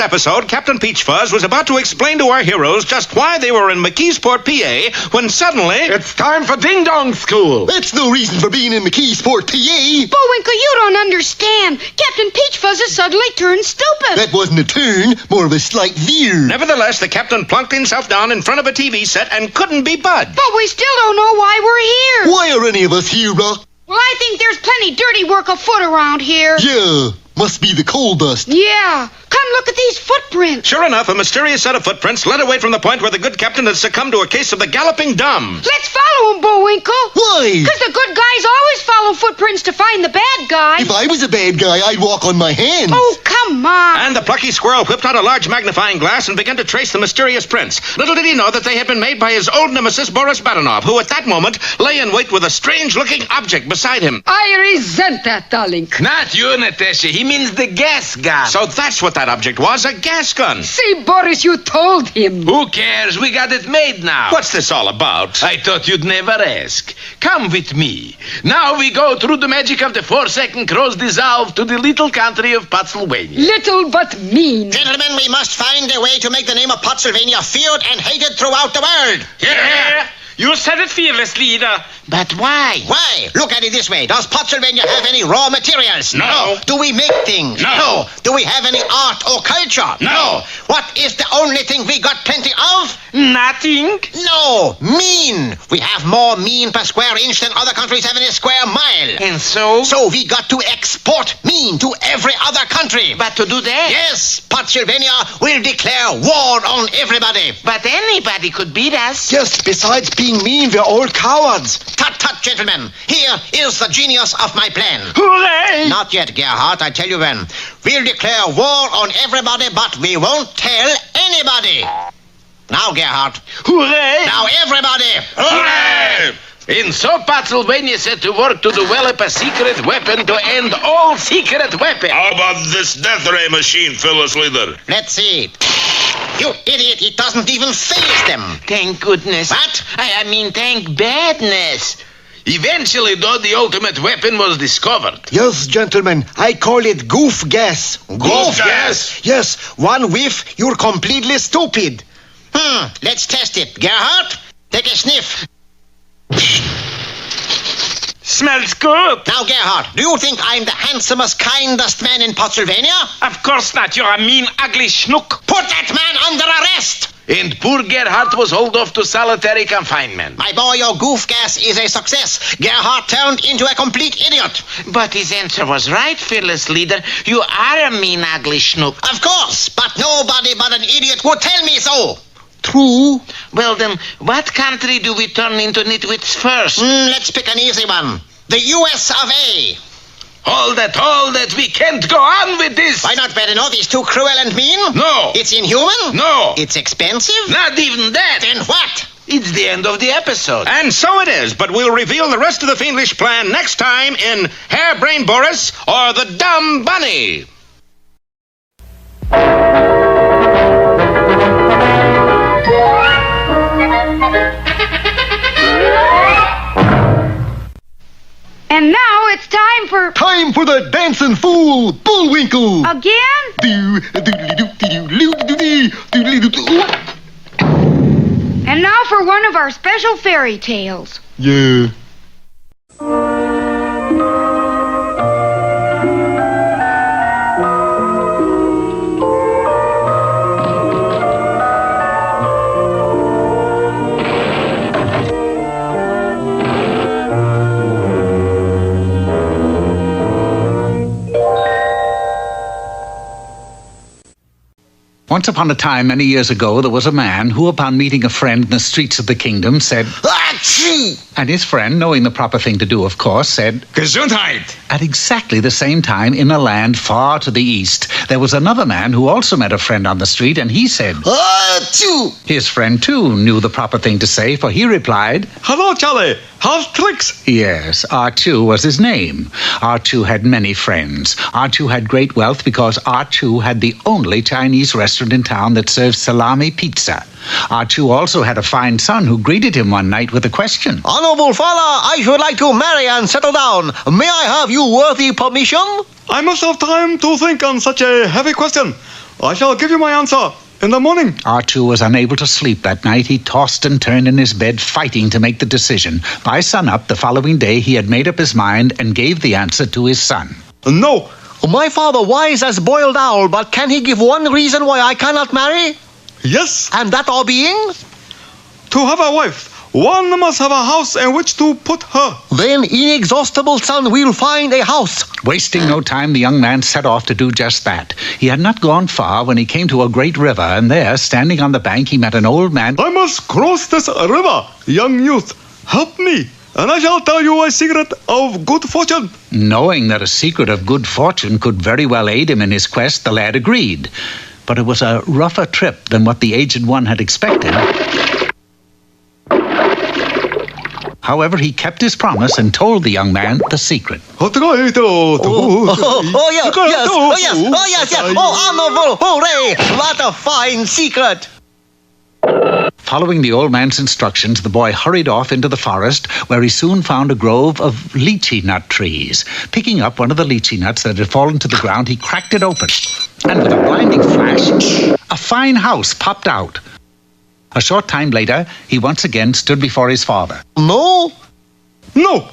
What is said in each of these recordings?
episode, Captain Peachfuzz was about to explain to our heroes just why they were in McKeesport, PA, when suddenly... It's time for ding-dong school! That's no reason for being in McKeesport, PA! Bullwinkle, you don't understand. Captain Peachfuzz has suddenly turned stupid. That wasn't a turn, more of a slight veer. Nevertheless, the captain plunked himself down in front of a TV set and couldn't be budged. But we still don't know why we're here. Why are any of us here, Rock? Well, I think there's plenty dirty work afoot around here. Yeah, must be the coal dust. Yeah. Come look at these footprints. Sure enough, a mysterious set of footprints led away from the point where the good captain had succumbed to a case of the galloping dumb. Let's follow him, Bullwinkle. Why? Because the good guys always follow footprints to find the bad guy. If I was a bad guy, I'd walk on my hands. Oh, come on. And the plucky squirrel whipped out a large magnifying glass and began to trace the mysterious prints. Little did he know that they had been made by his old nemesis, Boris Badenov, who at that moment lay in wait with a strange-looking object beside him. I resent that, darling. Not you, Natasha. He means the gas gun. So that's what that object was, a gas gun. See, Boris, you told him. Who cares? We got it made now. What's this all about? I thought you'd never ask. Come with me. Now we go through the magic of the 4-second cross dissolve to the little country of Pennsylvania. Little but mean. Gentlemen, we must find a way to make the name of Pennsylvania feared and hated throughout the world. Yeah. You said it, fearless leader. But why? Why? Look at it this way. Does Pennsylvania have any raw materials? No. Do we make things? No. Do we have any art or culture? No. What is the only thing we got plenty of? Nothing. No. Mean. We have more mean per square inch than other countries have in a square mile. And so? So we got to export mean to every other country. But to do that? Yes, Pennsylvania will declare war on everybody. But anybody could beat us. Just besides being mean, we're all cowards. Tut, tut, gentlemen. Here is the genius of my plan. Hooray! Not yet, Gerhardt. I tell you when. We'll declare war on everybody, but we won't tell anybody. Now, Gerhardt. Hooray! Now, everybody. Hooray! And so Pennsylvania set to work to develop a secret weapon to end all secret weapons. How about this death ray machine, Phyllis Leader? Let's see. You idiot. It doesn't even phase them. Thank goodness. What? I mean, thank badness. Eventually, though, the ultimate weapon was discovered. Yes, gentlemen, I call it Goof Gas. Goof gas? Yes, one whiff, you're completely stupid. Let's test it. Gerhardt, take a sniff. Smells good. Now, Gerhardt, do you think I'm the handsomest, kindest man in Pennsylvania? Of course not. You're a mean, ugly schnook. Put that man under arrest! And poor Gerhardt was hauled off to solitary confinement. My boy, your goof gas is a success. Gerhardt turned into a complete idiot. But his answer was right, fearless leader. You are a mean, ugly schnook. Of course, but nobody but an idiot would tell me so. True. Well, then, what country do we turn into nitwits first? Let's pick an easy one. The US of A. Hold it. We can't go on with this. Why not, Badenov? It's too cruel and mean? No. It's inhuman? No. It's expensive? Not even that. Then what? It's the end of the episode. And so it is, but we'll reveal the rest of the fiendish plan next time in Hairbrain Boris or the Dumb Bunny. And now it's time for... Time for the dancing fool, Bullwinkle. Again? And now for one of our special fairy tales. Yeah. Once upon a time, many years ago, there was a man who, upon meeting a friend in the streets of the kingdom, said, Achoo! and his friend, knowing the proper thing to do, of course, said, Gesundheit. At exactly the same time, in a land far to the east, there was another man who also met a friend on the street, and he said, Achoo! His friend, too, knew the proper thing to say, for he replied, Hello, Charlie. How's tricks? Yes, R2 was his name. R2 had many friends. R2 had great wealth because R2 had the only Chinese restaurant in town that served salami pizza. R2 also had a fine son who greeted him one night with a question. Honorable father, I should like to marry and settle down. May I have your worthy permission? I must have time to think on such a heavy question. I shall give you my answer in the morning. R2 was unable to sleep that night. He tossed and turned in his bed, fighting to make the decision. By sunup the following day, he had made up his mind and gave the answer to his son. No. My father wise as boiled owl, but can he give one reason why I cannot marry? Yes. And that all being? To have a wife, one must have a house in which to put her. Then, inexhaustible son, we'll find a house. Wasting no time, the young man set off to do just that. He had not gone far when he came to a great river, and there, standing on the bank, he met an old man. I must cross this river, young youth. Help me, and I shall tell you a secret of good fortune. Knowing that a secret of good fortune could very well aid him in his quest, the lad agreed. But it was a rougher trip than what the aged one had expected. However, he kept his promise and told the young man the secret. Yes. Oh, honorable, hooray! What a fine secret! Following the old man's instructions, the boy hurried off into the forest, where he soon found a grove of lychee nut trees. Picking up one of the lychee nuts that had fallen to the ground, he cracked it open. And with a blinding flash, a fine house popped out. A short time later, he once again stood before his father. No? No.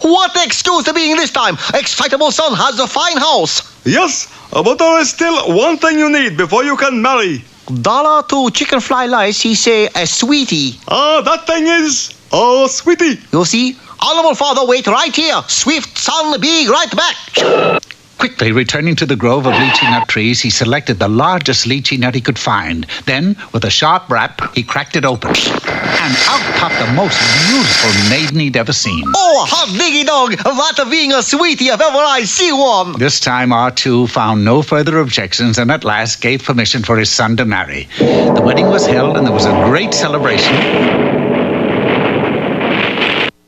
What excuse to being this time? Excitable son has a fine house. Yes, but there is still one thing you need before you can marry. Dollar to chicken fly lice, he say a sweetie. That thing is sweetie. You see? Honorable father, wait right here. Swift son, be right back. Quickly returning to the grove of lychee nut trees, he selected the largest lychee nut he could find. Then, with a sharp rap, he cracked it open. And out popped the most beautiful maiden he'd ever seen. Oh, hot diggy dog, what a being a sweetie if ever I see one. This time, R2 found no further objections and at last gave permission for his son to marry. The wedding was held and there was a great celebration.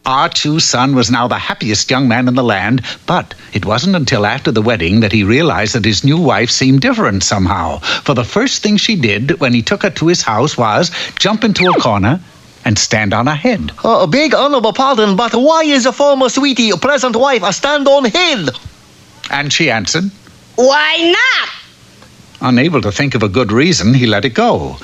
R2's son was now the happiest young man in the land, but it wasn't until after the wedding that he realized that his new wife seemed different somehow. For the first thing she did when he took her to his house was jump into a corner and stand on her head. Big honorable pardon, but why is a former sweetie, present wife, a stand on head? And she answered, Why not? Unable to think of a good reason, he let it go.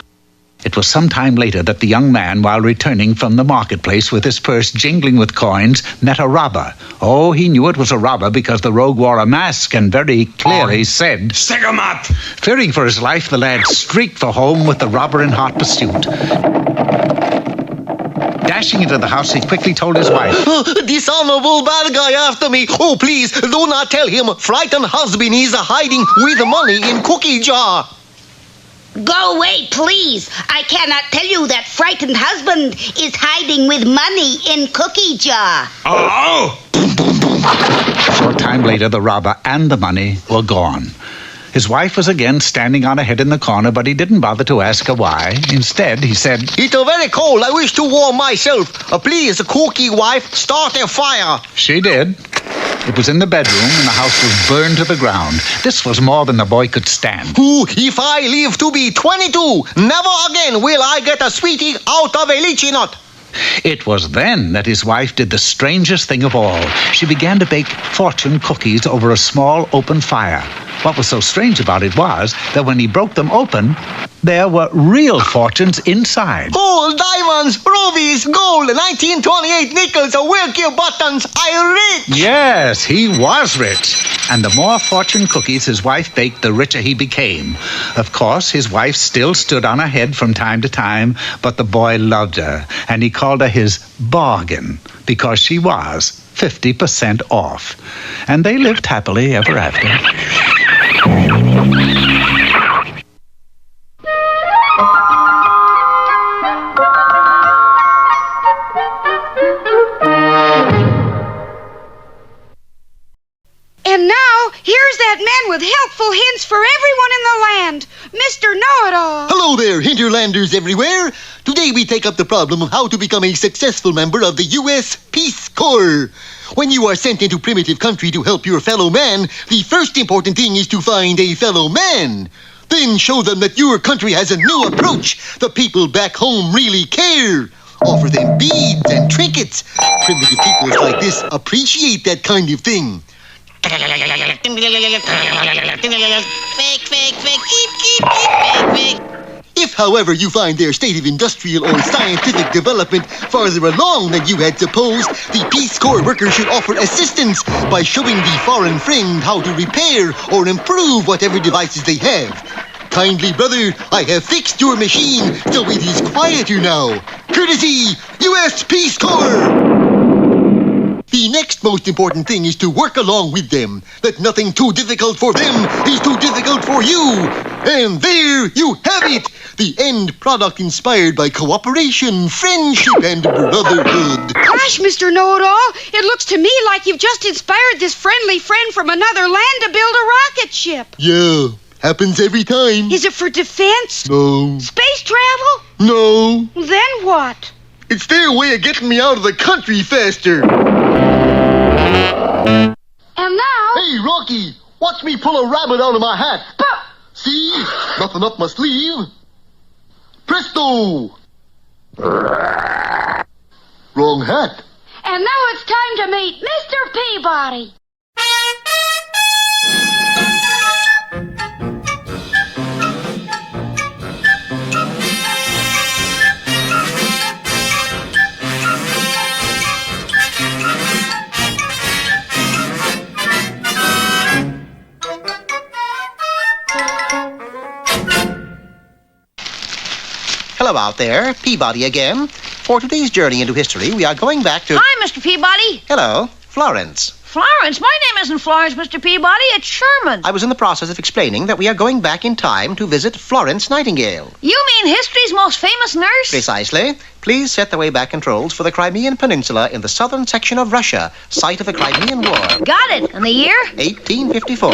It was some time later that the young man, while returning from the marketplace with his purse jingling with coins, met a robber. Oh, he knew it was a robber because the rogue wore a mask and very clearly said, Segamat. Fearing for his life, the lad streaked for home with the robber in hot pursuit. Dashing into the house, he quickly told his wife, Dishonorable bad guy after me. Oh, please, do not tell him. Frightened husband is hiding with money in cookie jar. Go away, please. I cannot tell you that frightened husband is hiding with money in cookie jar. Oh! A short time later, the robber and the money were gone. His wife was again standing on her head in the corner, but he didn't bother to ask her why. Instead, he said, It's very cold. I wish to warm myself. Please, cookie wife, start a fire. She did. It was in the bedroom, and the house was burned to the ground. This was more than the boy could stand. If I live to be 22, never again will I get a sweetie out of a lychee nut. It was then that his wife did the strangest thing of all. She began to bake fortune cookies over a small open fire. What was so strange about it was that when he broke them open, there were real fortunes inside. Oh, diamonds, rubies, gold, 1928 nickels, Wilkie buttons, I rich. Yes, he was rich. And the more fortune cookies his wife baked, the richer he became. Of course, his wife still stood on her head from time to time, but the boy loved her, and he called her his bargain, because she was 50% off. And they lived happily ever after. And now, here's that man with helpful hints for everyone in the land, Mr. Know-It-All. Hello there, hinterlanders everywhere. Today we take up the problem of how to become a successful member of the U.S. Peace Corps. When you are sent into primitive country to help your fellow man, the first important thing is to find a fellow man. Then show them that your country has a new approach. The people back home really care. Offer them beads and trinkets. Primitive peoples like this appreciate that kind of thing. Fake, fake, fake. Eep, If, however, you find their state of industrial or scientific development farther along than you had supposed, the Peace Corps workers should offer assistance by showing the foreign friend how to repair or improve whatever devices they have. Kindly, brother, I have fixed your machine, so it is quieter now. Courtesy, U.S. Peace Corps! The next most important thing is to work along with them. That nothing too difficult for them is too difficult for you. And there you have it. The end product inspired by cooperation, friendship, and brotherhood. Gosh, Mr. Know-It-All, it looks to me like you've just inspired this friendly friend from another land to build a rocket ship. Yeah, happens every time. Is it for defense? No. Space travel? No. Then what? It's their way of getting me out of the country faster. And now... Hey, Rocky, watch me pull a rabbit out of my hat. See? Nothing up my sleeve. Presto! Wrong hat. And now it's time to meet Mr. Peabody. Hello out there, Peabody again. For today's journey into history, we are going back to... Hi, Mr. Peabody. Hello, Florence. Florence? My name isn't Florence, Mr. Peabody. It's Sherman. I was in the process of explaining that we are going back in time to visit Florence Nightingale. You mean history's most famous nurse? Precisely. Please set the way-back controls for the Crimean Peninsula in the southern section of Russia, site of the Crimean War. Got it. And the year? 1854.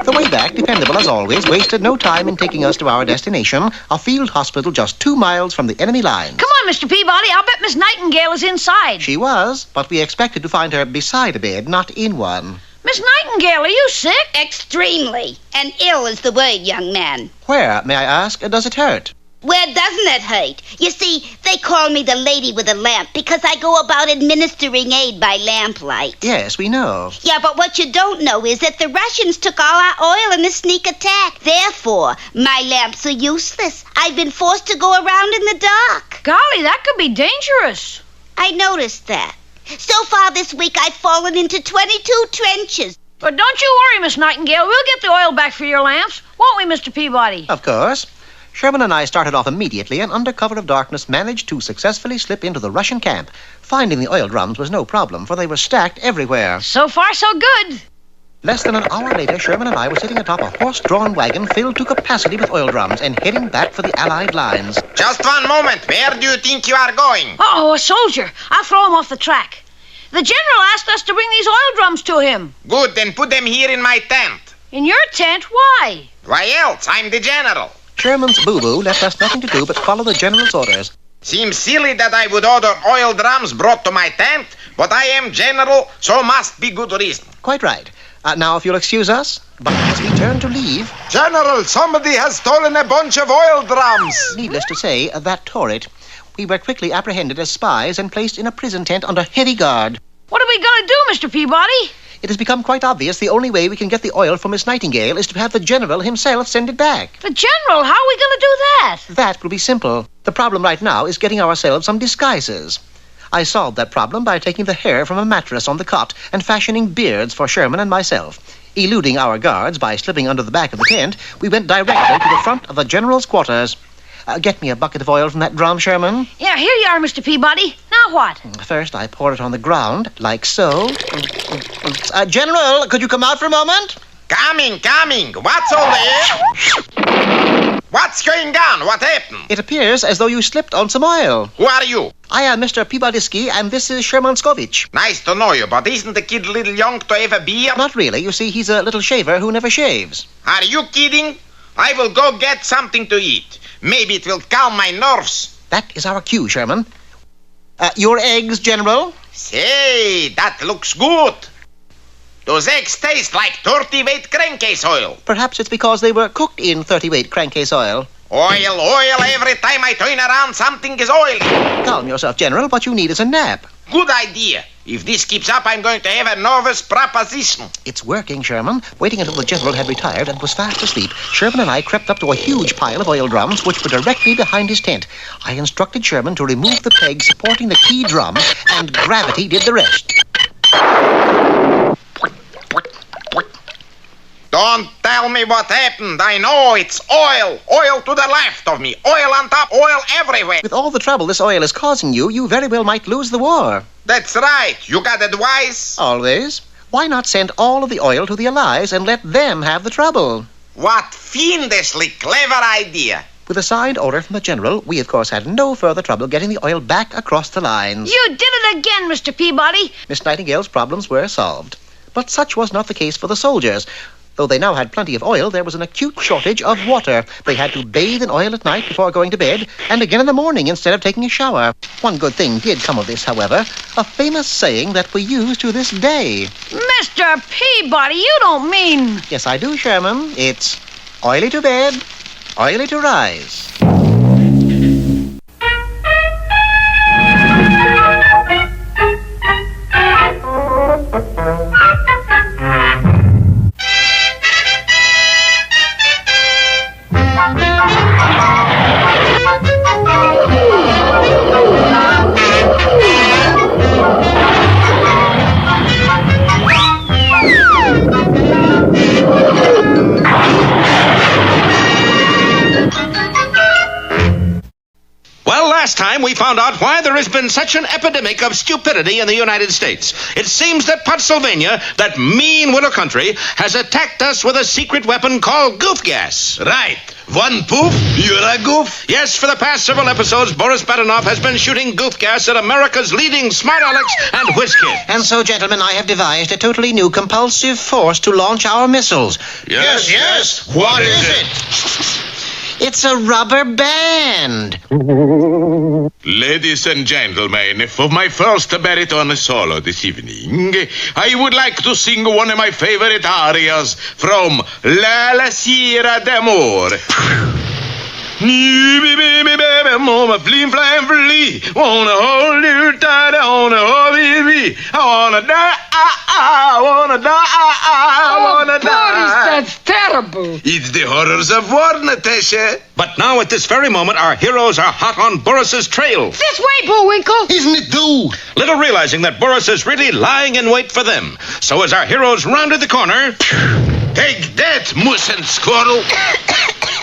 The way back, dependable as always, wasted no time in taking us to our destination, a field hospital just 2 miles from the enemy lines. Come on, Mr. Peabody. I'll bet Miss Nightingale is inside. She was, but we expected to find her beside a bed, not in one. Miss Nightingale, are you sick? Extremely. And ill is the word, young man. Where, may I ask, does it hurt? Where doesn't it hurt? You see, they call me the lady with a lamp because I go about administering aid by lamplight. Yes, we know. Yeah, but what you don't know is that the Russians took all our oil in a sneak attack. Therefore, my lamps are useless. I've been forced to go around in the dark. Golly, that could be dangerous. I noticed that. So far this week, I've fallen into 22 trenches. But don't you worry, Miss Nightingale. We'll get the oil back for your lamps. Won't we, Mr. Peabody? Of course. Sherman and I started off immediately and under cover of darkness managed to successfully slip into the Russian camp. Finding the oil drums was no problem, for they were stacked everywhere. So far, so good. Less than an hour later, Sherman and I were sitting atop a horse-drawn wagon filled to capacity with oil drums and heading back for the Allied lines. Just one moment. Where do you think you are going? Uh-oh, a soldier. I'll throw him off the track. The general asked us to bring these oil drums to him. Good, then put them here in my tent. In your tent? Why? Why else? I'm the general. Sherman's boo-boo left us nothing to do but follow the general's orders. Seems silly that I would order oil drums brought to my tent, but I am general, so must be good reason. Quite right. Now, if you'll excuse us, but as we turn to leave... General, somebody has stolen a bunch of oil drums. Needless to say, that tore it. We were quickly apprehended as spies and placed in a prison tent under heavy guard. What are we going to do, Mr. Peabody? It has become quite obvious the only way we can get the oil from Miss Nightingale is to have the general himself send it back. The general? How are we going to do that? That will be simple. The problem right now is getting ourselves some disguises. I solved that problem by taking the hair from a mattress on the cot and fashioning beards for Sherman and myself. Eluding our guards by slipping under the back of the tent, we went directly to the front of the general's quarters. Get me a bucket of oil from that drum, Sherman. Yeah, here you are, Mr. Peabody. Now what? First, I pour it on the ground, like so. General, could you come out for a moment? Coming. What's all the... What's going on? What happened? It appears as though you slipped on some oil. Who are you? I am Mr. Peabody, and this is Sherman Skovich. Nice to know you, but isn't the kid a little young to have a beard? Not really. You see, he's a little shaver who never shaves. Are you kidding? I will go get something to eat. Maybe it will calm my nerves. That is our cue, Sherman. Your eggs, General? Say, that looks good. Those eggs taste like 30-weight crankcase oil. Perhaps it's because they were cooked in 30-weight crankcase oil. Oil, every time I turn around, something is oily. Calm yourself, General. What you need is a nap. Good idea. If this keeps up, I'm going to have a nervous proposition. It's working, Sherman. Waiting until the general had retired and was fast asleep, Sherman and I crept up to a huge pile of oil drums which were directly behind his tent. I instructed Sherman to remove the peg supporting the key drum, and gravity did the rest. Don't tell me what happened. I know it's oil. Oil to the left of me. Oil on top, oil everywhere. With all the trouble this oil is causing you, you very well might lose the war. That's right. You got advice? Always. Why not send all of the oil to the Allies and let them have the trouble? What fiendishly clever idea. With a signed order from the general, we of course had no further trouble getting the oil back across the lines. You did it again, Mr. Peabody. Miss Nightingale's problems were solved. But such was not the case for the soldiers. Though they now had plenty of oil, there was an acute shortage of water. They had to bathe in oil at night before going to bed, and again in the morning instead of taking a shower. One good thing did come of this, however, a famous saying that we use to this day. Mr. Peabody, you don't mean... Yes, I do, Sherman. It's oily to bed, oily to rise. Last time we found out why there has been such an epidemic of stupidity in the United States. It seems that Pennsylvania, that mean little country, has attacked us with a secret weapon called goof gas. Right. One poof, you're a goof. Yes, for the past several episodes, Boris Badenov has been shooting goof gas at America's leading smart Alex and whiz kid. And so, gentlemen, I have devised a totally new compulsive force to launch our missiles. Yes. What is it? It's a rubber band. Ladies and gentlemen, for my first baritone solo this evening, I would like to sing one of my favorite arias from La Sierra d'Amore. Flim flam flee, wanna hold you tight, I wanna hold you, I wanna die, I wanna die, I wanna die. Boris, that's terrible. It's the horrors of war, Natasha. But now, at this very moment, our heroes are hot on Boris's trail. This way, Bullwinkle. Isn't it though? Little realizing that Boris is really lying in wait for them. So as our heroes rounded the corner... Take that, moose and squirrel.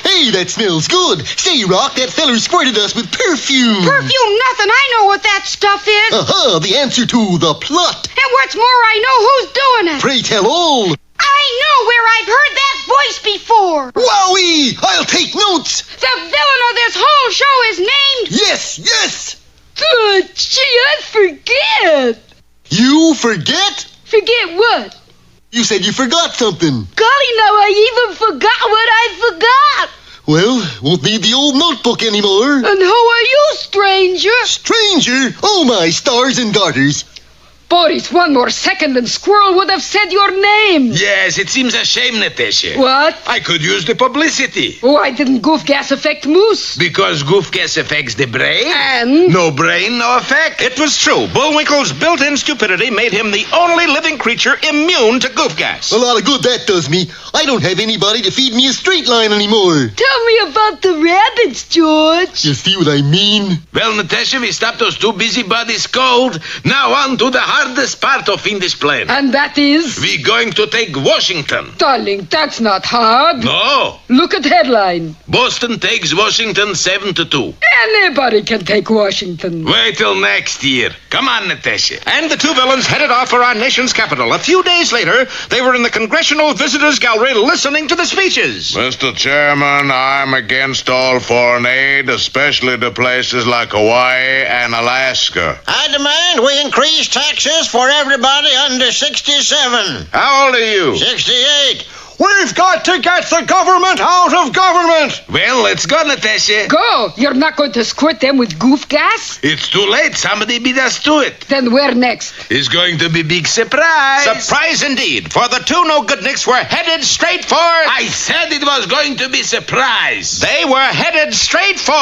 Hey, that smells good. Say, Rock, that feller squirted us with perfume. Perfume nothing. I know what that stuff is. Aha, the answer to the plot. And what's more, I know who's doing it. Pray tell all. I know where I've heard that voice before. Wowie! I'll take notes. The villain of this whole show is named... Yes. Gee, I forget. You forget? Forget what? You said you forgot something. Golly, now I even forgot what I forgot. Well, won't need the old notebook anymore. And who are you, stranger? Stranger? Oh, my stars and garters. Boris, one more second and Squirrel would have said your name. Yes, it seems a shame, Natasha. What? I could use the publicity. Why didn't Goof Gas affect Moose? Because goof gas affects the brain. And? No brain, no effect. It was true. Bullwinkle's built-in stupidity made him the only living creature immune to goof gas. A lot of good that does me. I don't have anybody to feed me a straight line anymore. Tell me about the rabbits, George. You see what I mean? Well, Natasha, we stopped those two busybodies cold. Now on to the hardest part of in this plan. And that is? We're going to take Washington. Darling, that's not hard. No. Look at headline. Boston takes Washington 7-2. Anybody can take Washington. Wait till next year. Come on, Natasha. And the two villains headed off for our nation's capital. A few days later, they were in the Congressional Visitors Gallery listening to the speeches. Mr. Chairman, I'm against all foreign aid, especially to places like Hawaii and Alaska. I demand we increase taxes for everybody under 67. How old are you? 68. We've got to get the government out of government. Well, let's go, Natasha. Go! You're not going to squirt them with goof gas? It's too late. Somebody beat us to it. Then where next? It's going to be big surprise. Surprise indeed, for the two no-goodniks were headed straight for... I said it was going to be surprise. They were headed straight for...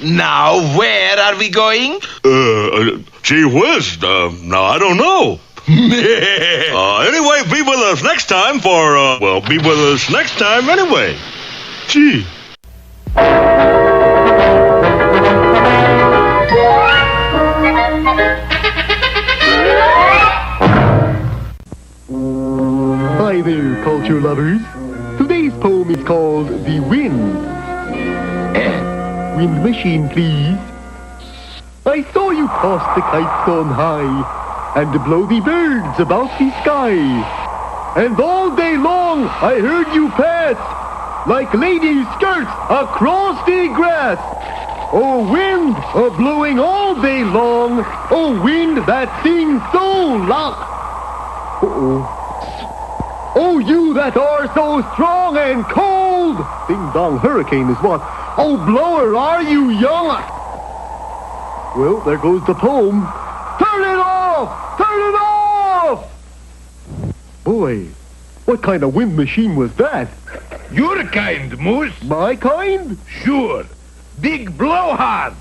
Now, where are we going? Gee whiz, now I don't know. Anyway, be with us next time be with us next time anyway. Gee. Hi there, culture lovers. Today's poem is called The Wind. Wind machine, please. I saw you toss the kites on high and blow the birds about the sky. And all day long I heard you pass like ladies' skirts across the grass. Oh, wind, blowing all day long. Oh, wind that sings so loud. Uh-oh. Oh, you that are so strong and cold. Ding-dong hurricane is what? Oh, blower, are you young? Well, there goes the poem. Turn it off! Turn it off! Boy, what kind of wind machine was that? Your kind, Moose. My kind? Sure. Big blowhard.